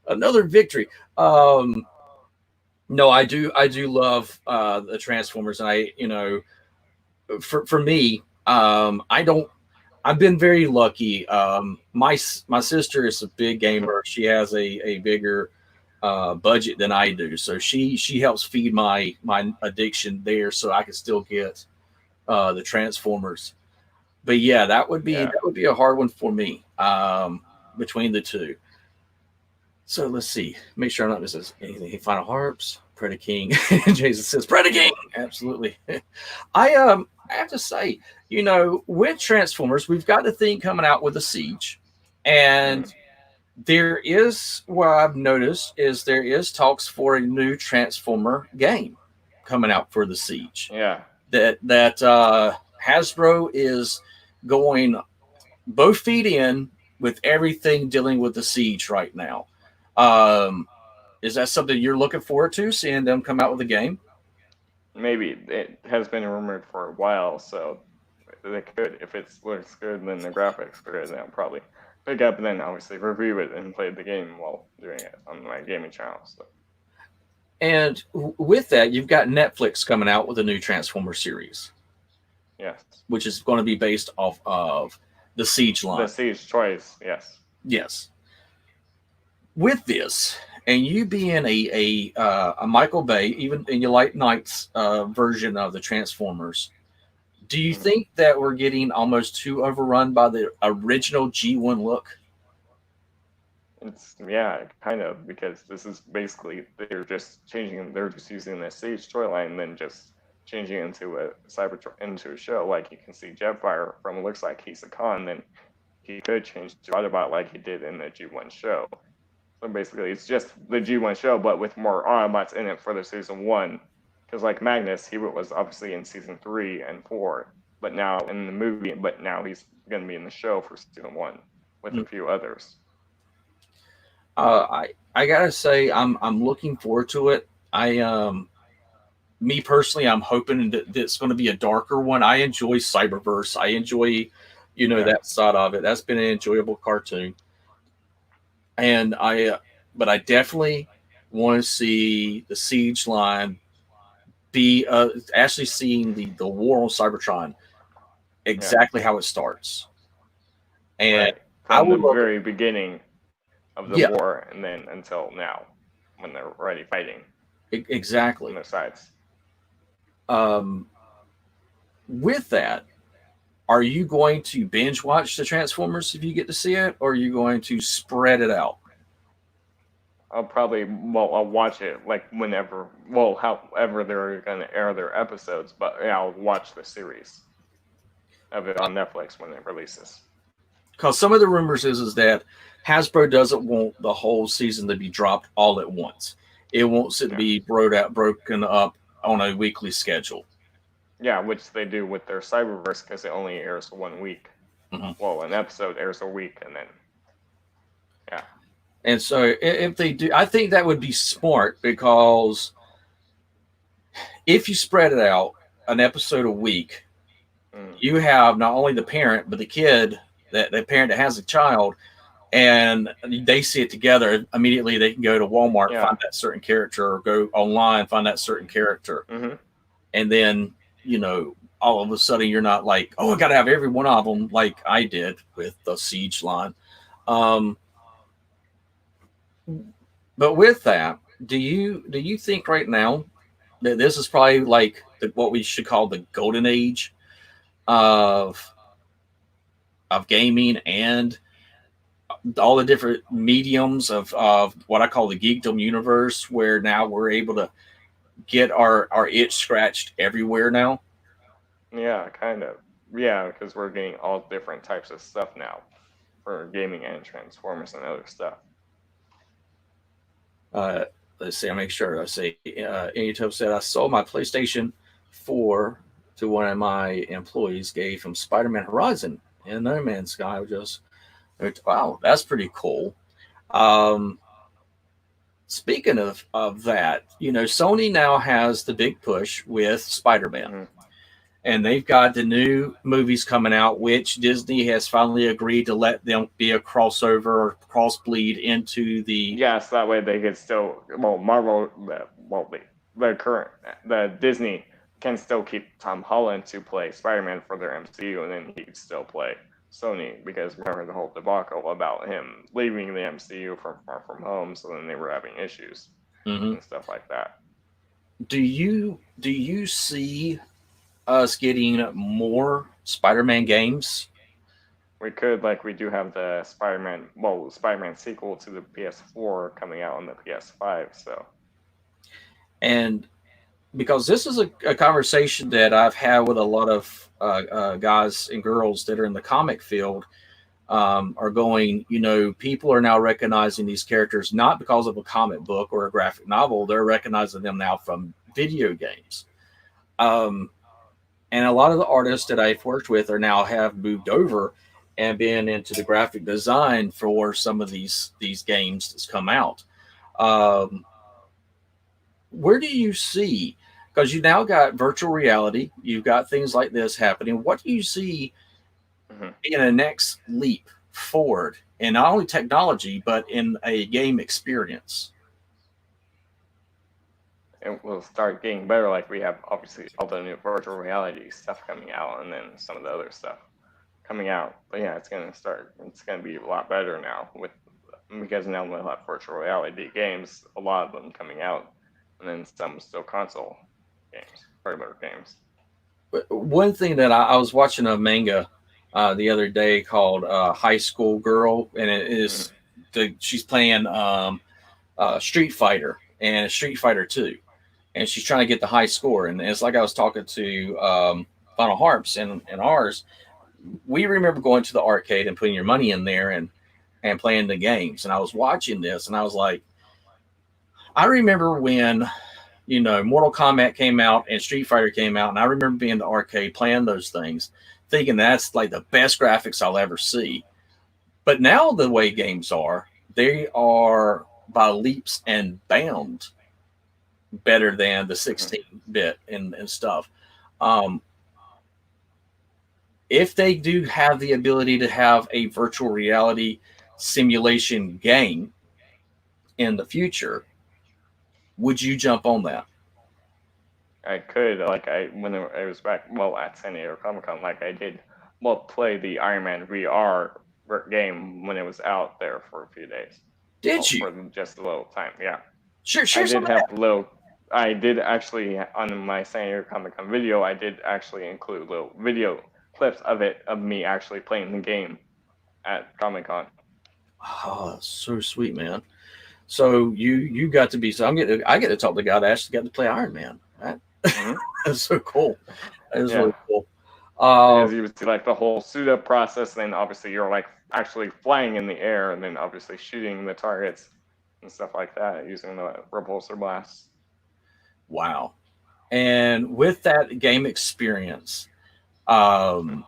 Speaker 1: Another victory. No, I do love the Transformers, and for me, I don't. I've been very lucky. My sister is a big gamer. She has a bigger budget than I do, so she helps feed my addiction there, so I can still get the Transformers. But yeah,
Speaker 2: Yeah.
Speaker 1: that would be a hard one for me between the two. So let's see. Make sure I'm not missing anything. Final Harps, Predaking. Jason says Predaking. Absolutely. I have to say, with Transformers, we've got the thing coming out with the Siege, and
Speaker 2: Mm.
Speaker 1: there is what I've noticed is there is talks for a new Transformer game coming out for the Siege.
Speaker 2: Yeah.
Speaker 1: That Hasbro is going both feet in with everything dealing with the Siege right now. Um, is that something you're looking forward to, seeing them come out with a game?
Speaker 2: Maybe it has been rumored for a while, so they could. If it looks good, then the graphics are good, then I'll probably pick up and then obviously review it and play the game while doing it on my gaming channel. So
Speaker 1: And with that, you've got Netflix coming out with a new Transformer series,
Speaker 2: yes,
Speaker 1: which is going to be based off of the Siege
Speaker 2: the
Speaker 1: line.
Speaker 2: Siege choice, yes.
Speaker 1: Yes. With this, and you being a Michael Bay, even in your Light Knights version of the Transformers, do you
Speaker 2: Mm.
Speaker 1: think that we're getting almost too overrun by the original G1 look?
Speaker 2: It's yeah, kind of because this is basically they're just changing. They're just using the Siege storyline and then just changing it into a into a show. Like you can see Jetfire from it looks like he's a con, then he could change to Autobot like he did in the G1 show. So basically, it's just the G1 show, but with more Autobots in it for the season one. Because like Magnus, he was obviously in season 3 and 4, but now in the movie, but now he's going to be in the show for season one with a
Speaker 1: Mm.
Speaker 2: few others.
Speaker 1: I I gotta say, I'm looking forward to it. I Me personally, I'm hoping that it's going to be a darker one. I enjoy Cyberverse. I enjoy,
Speaker 2: Yeah,
Speaker 1: that side of it. That's been an enjoyable cartoon, and but I definitely want to see the siege line be actually seeing the war on Cybertron
Speaker 2: yeah,
Speaker 1: exactly how it starts, and
Speaker 2: right.
Speaker 1: I
Speaker 2: From the
Speaker 1: would love it.
Speaker 2: very beginning of the
Speaker 1: Yeah,
Speaker 2: war, and then until now, when they're already fighting on
Speaker 1: exactly.
Speaker 2: their sides.
Speaker 1: Um, with that, are you going to binge watch the Transformers if you get to see it, or are you going to spread it out?
Speaker 2: I'll watch it like whenever, however they're gonna air their episodes. But yeah, I'll watch the series of it on Netflix when it releases.
Speaker 1: Because some of the rumors is that Hasbro doesn't want the whole season to be dropped all at once. It wants it to
Speaker 2: Yeah,
Speaker 1: be broken up on a weekly schedule.
Speaker 2: yeah, which they do with their Cyberverse because it only airs 1 week.
Speaker 1: Mhm.
Speaker 2: Well, an episode airs a week, and then yeah,
Speaker 1: And so if they do, I think that would be smart because if you spread it out an episode a week,
Speaker 2: mm,
Speaker 1: you have not only the parent but the kid, that the parent that has a child, and they see it together. Immediately they can go to Walmart,
Speaker 2: yeah,
Speaker 1: find that certain character, or go online, find that certain character,
Speaker 2: mm-hmm.
Speaker 1: and then all of a sudden you're not like, oh, I got to have every one of them like I did with the siege line. Um, but with that, do you think right now that this is probably like what we should call the golden age of gaming and all the different mediums of what I call the geekdom universe, where now we're able to get our itch scratched everywhere now?
Speaker 2: Yeah, kind of. Yeah, because we're getting all different types of stuff now for gaming and Transformers and other stuff.
Speaker 1: Uh, let's see, I make sure I say. Anytop said I sold my PlayStation 4 to one of my employees, gave him Spider-Man Horizon and No Man's Sky. Just wow, that's pretty cool. Um, Speaking of that, Sony now has the big push with Spider-Man,
Speaker 2: Mm-hmm.
Speaker 1: and they've got the new movies coming out, which Disney has finally agreed to let them be a crossover or crossbleed into the.
Speaker 2: Yes, that way they could still, Marvel, the current, the Disney can still keep Tom Holland to play Spider-Man for their MCU, and then he could still play Sony, because remember the whole debacle about him leaving the MCU from Far From Home, so then they were having issues
Speaker 1: Mhm.
Speaker 2: and stuff like that.
Speaker 1: Do you see us getting more Spider-Man games?
Speaker 2: We could, like, we do have the Spider-Man sequel to the PS4 coming out on the PS5, so
Speaker 1: And because this is a conversation that I've had with a lot of guys and girls that are in the comic field, are going, people are now recognizing these characters not because of a comic book or a graphic novel. They're recognizing them now from video games. Um, and a lot of the artists that I've worked with are now have moved over and been into the graphic design for some of these games that's come out. Um, where do you see, because you now got virtual reality, you've got things like this happening. What do you see
Speaker 2: mhm.
Speaker 1: in a next leap forward in not only technology but in a game experience?
Speaker 2: It will start getting better. Like, we have obviously all the new virtual reality stuff coming out, and then some of the other stuff coming out. But yeah, it's gonna start. It's gonna be a lot better now with, because now we'll have virtual reality games. A lot of them coming out, and then some still console games, regular games.
Speaker 1: One thing that I was watching a manga the other day called High School Girl, and it
Speaker 2: Mm-hmm.
Speaker 1: is she's playing Street Fighter and Street Fighter 2, and she's trying to get the high score. And it's like I was talking to Final Harps and ours. We remember going to the arcade and putting your money in there and playing the games. And I was watching this, and I was like, I remember when Mortal Kombat came out and Street Fighter came out, and I remember being in the arcade playing those things, thinking that's like the best graphics I'll ever see. But now the way games are, they are. by leaps and bounds better than the 16-bit and stuff. Um, if they do have the ability to have a virtual reality simulation game in the future, would you jump on that?
Speaker 2: I could, like, when I was back, well, at San Diego Comic Con, like, I did, well, play the Iron Man VR game when it was out there for a few days.
Speaker 1: Did you?
Speaker 2: For just a little time, yeah.
Speaker 1: Sure.
Speaker 2: I did have little. I did actually, on my San Diego Comic Con video, I did actually include little video clips of me actually playing the game at Comic Con.
Speaker 1: Oh, so sweet, man. So you got to be. So I get to talk to the guy that actually got to play Iron Man. Right? That's so cool. That is really cool.
Speaker 2: Because you would see like the whole suit up process, then obviously you're like actually flying in the air, and then obviously shooting the targets and stuff like that using the repulsor blasts.
Speaker 1: Wow. And with that game experience, were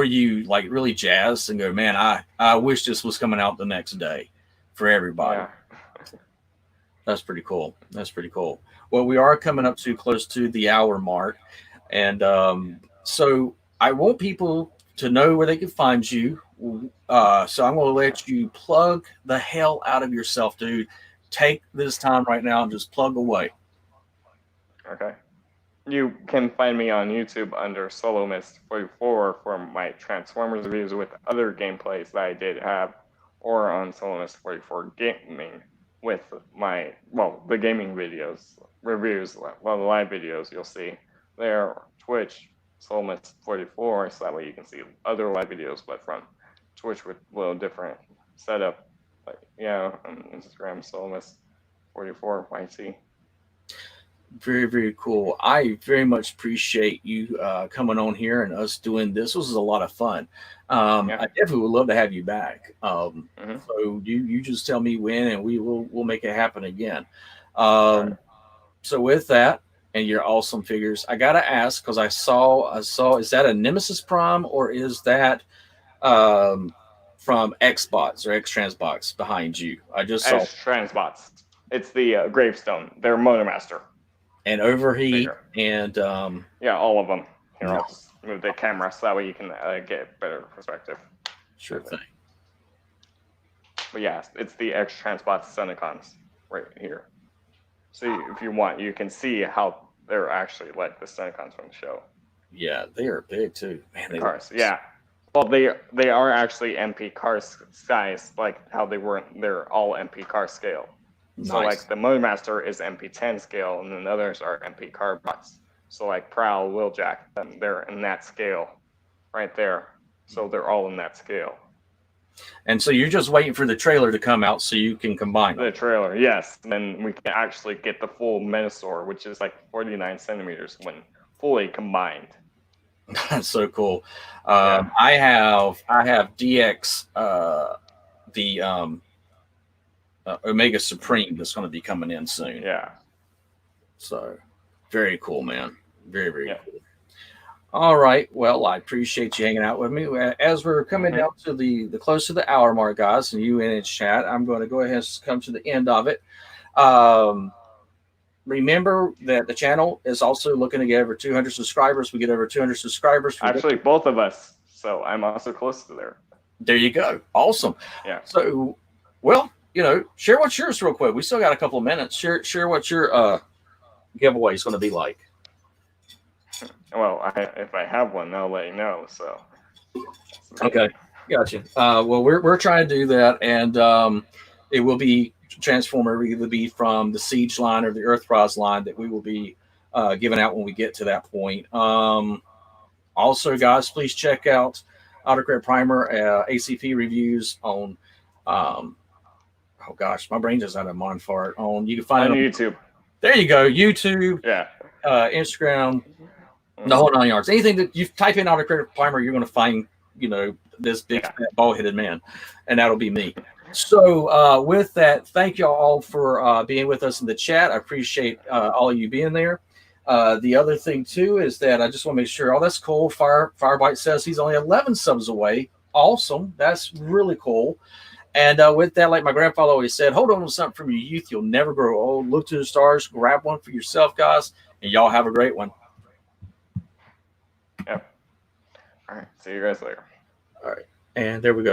Speaker 1: you like really jazzed and go, man, I wish this was coming out the next day for everybody?
Speaker 2: Yeah.
Speaker 1: That's pretty cool. That's pretty cool. Well, we are coming up too close to the hour mark. And so I want people to know where they can find you. So I'm going to let you plug the hell out of yourself, dude. Take this time right now and just plug away.
Speaker 2: Okay. You can find me on YouTube under Solimist44 for my Transformers reviews with other gameplays that I did have, or on Solimist44 Gaming with my, well, the gaming videos, reviews, well, the live videos you'll see there, Twitch, Solimist44, so that way you can see other live videos, but from Twitch with a little different setup. But yeah, on Instagram, Solimist44YT.
Speaker 1: Very, very cool. I very much appreciate you coming on here and us doing this. This was a lot of fun. I definitely would love to have you back. So you just tell me when, and we'll make it happen again. So with that and your awesome figures, I gotta ask because I saw. Is that a Nemesis Prime or is that from Xbox or X Transbox behind you? I just saw
Speaker 2: X Transbots. It's the Gravestone. They're Motormaster.
Speaker 1: And Overheat and
Speaker 2: yeah, all of them. Here, I'll just move the camera so that way you can get better perspective.
Speaker 1: Sure thing.
Speaker 2: But yeah, it's the X Transbots Senecons right here. So if you want, you can see how they're actually like the Senecons from the show.
Speaker 1: Yeah, they are big too. Man, they
Speaker 2: cars. Yeah. Well, they are actually MP car size, like how they were. They're all MP car scale. Nice. So like the Motormaster is MP10 scale, and then the others are MP car bots. So like Prowl, Wheeljack, they're in that scale, right there. So they're all in that scale.
Speaker 1: And so you're just waiting for the trailer to come out so you can combine them.
Speaker 2: The trailer, yes. Then we can actually get the full Menosaur, which is like 49 centimeters when fully combined.
Speaker 1: That's so cool. I have DX, the Omega Supreme that's going to be coming in soon.
Speaker 2: Yeah.
Speaker 1: So very cool, man. Very, very cool. All right. Well, I appreciate you hanging out with me. As we're coming down to the close to the hour mark, guys, and you in its chat, I'm going to go ahead and come to the end of it. Remember that the channel is also looking to get over 200 subscribers. We get over 200 subscribers.
Speaker 2: Actually, both of us. So I'm also close to there.
Speaker 1: There you go. Awesome.
Speaker 2: Yeah.
Speaker 1: So, well, share what's yours real quick. We still got a couple of minutes. Share what your giveaway is going to be like.
Speaker 2: Well, if I have one, I'll let you know. So.
Speaker 1: Okay. Gotcha. Well, we're trying to do that, and it will be Transformer. It will be from the Siege line or the Earthrise line that we will be giving out when we get to that point. Also, guys, please check out Autocrat Primer ACP reviews on. Oh gosh, my brain just had a mind fart. You can find
Speaker 2: on
Speaker 1: it
Speaker 2: on YouTube.
Speaker 1: There you go. YouTube.
Speaker 2: Yeah.
Speaker 1: Instagram. The whole 9 yards. Anything that you type in Autocrat Primer, you're going to find, this big bald-headed man, and that'll be me. So with that, thank you all for being with us in the chat. I appreciate all of you being there. The other thing too is that I just want to make sure. Oh, that's cool. Firebite says he's only 11 subs away. Awesome. That's really cool. And with that, like my grandfather always said, hold on to something from your youth. You'll never grow old. Look to the stars. Grab one for yourself, guys. And y'all have a great one.
Speaker 2: Yep. All right. See you guys later.
Speaker 1: All right. And there we go.